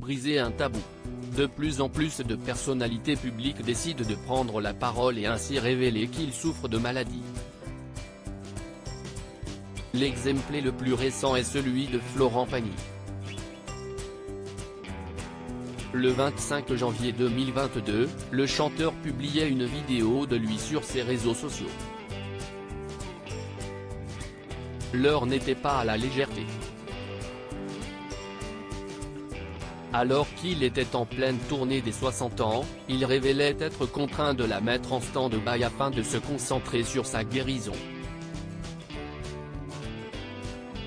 briser un tabou. De plus en plus de personnalités publiques décident de prendre la parole et ainsi révéler qu'ils souffrent de maladies. L'exemple le plus récent est celui de Florent Pagny. Le 25 janvier 2022, le chanteur publiait une vidéo de lui sur ses réseaux sociaux. L'heure n'était pas à la légèreté. Alors qu'il était en pleine tournée des 60 ans, il révélait être contraint de la mettre en stand-by afin de se concentrer sur sa guérison.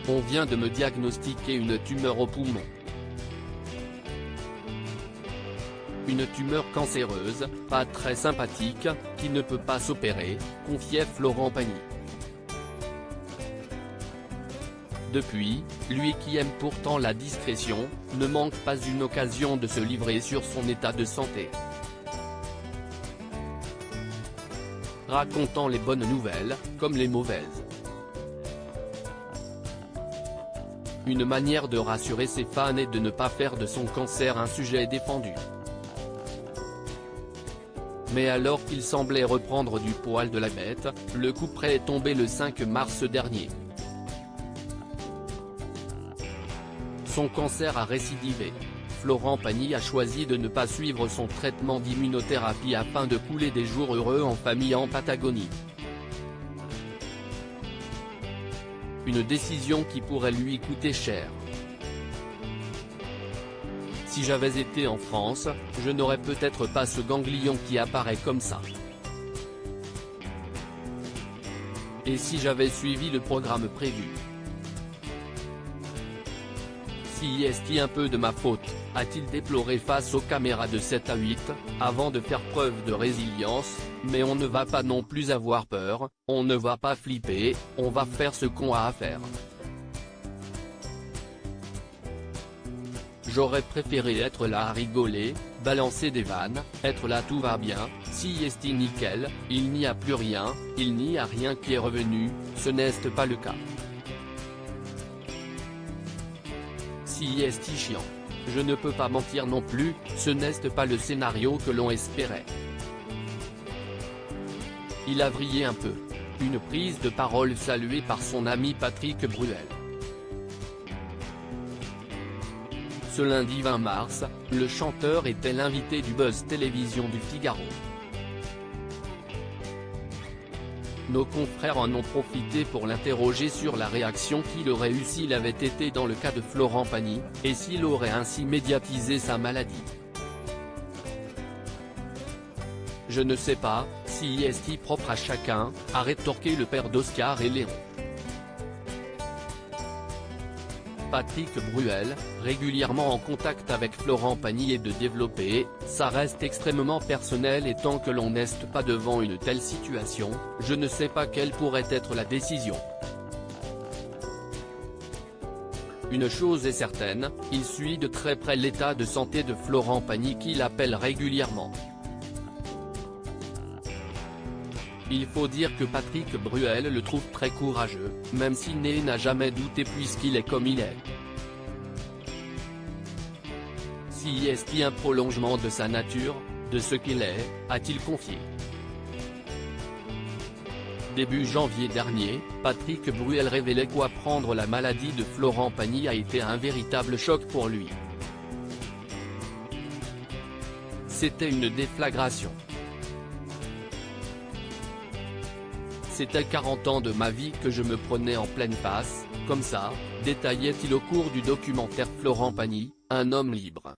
On vient de me diagnostiquer une tumeur au poumon. Une tumeur cancéreuse, pas très sympathique, qui ne peut pas s'opérer, confiait Florent Pagny. Depuis, lui qui aime pourtant la discrétion, ne manque pas une occasion de se livrer sur son état de santé. Racontant les bonnes nouvelles, comme les mauvaises. Une manière de rassurer ses fans et de ne pas faire de son cancer un sujet défendu. Mais alors qu'il semblait reprendre du poil de la bête, le couperet est tombé le 5 mars dernier. Son cancer a récidivé. Florent Pagny a choisi de ne pas suivre son traitement d'immunothérapie afin de couler des jours heureux en famille en Patagonie. Une décision qui pourrait lui coûter cher. Si j'avais été en France, je n'aurais peut-être pas ce ganglion qui apparaît comme ça. Et si j'avais suivi le programme prévu? Si est un peu de ma faute, a-t-il déploré face aux caméras de 7 à 8, avant de faire preuve de résilience, mais on ne va pas non plus avoir peur, on ne va pas flipper, on va faire ce qu'on a à faire. J'aurais préféré être là à rigoler, balancer des vannes, être là tout va bien, si est nickel, il n'y a plus rien, il n'y a rien qui est revenu, ce n'est pas le cas. Si est chiant. Je ne peux pas mentir non plus, ce n'est pas le scénario que l'on espérait. Il a vrillé un peu. Une prise de parole saluée par son ami Patrick Bruel. Ce lundi 20 mars, le chanteur était l'invité du Buzz Télévision du Figaro. Nos confrères en ont profité pour l'interroger sur la réaction qu'il aurait eue s'il avait été dans le cas de Florent Pagny, et s'il aurait ainsi médiatisé sa maladie. Je ne sais pas, si est propre à chacun, a rétorqué le père d'Oscar et Léon. Patrick Bruel, régulièrement en contact avec Florent Pagny et de développer, ça reste extrêmement personnel et tant que l'on n'est pas devant une telle situation, je ne sais pas quelle pourrait être la décision. Une chose est certaine, il suit de très près l'état de santé de Florent Pagny qu'il appelle régulièrement. Il faut dire que Patrick Bruel le trouve très courageux, même s'il n'a jamais douté puisqu'il est comme il est. Si est un prolongement de sa nature, de ce qu'il est, a-t-il confié. Début janvier dernier, Patrick Bruel révélait qu'apprendre la maladie de Florent Pagny a été un véritable choc pour lui. C'était une déflagration. C'était 40 ans de ma vie que je me prenais en pleine face, comme ça, détaillait-il au cours du documentaire Florent Pagny, un homme libre.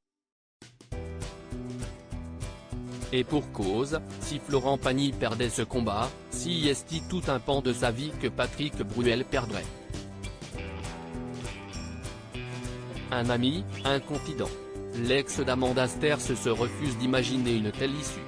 Et pour cause, si Florent Pagny perdait ce combat, si est tout un pan de sa vie que Patrick Bruel perdrait. Un ami, un confident. L'ex d'Amanda Sterz se refuse d'imaginer une telle issue.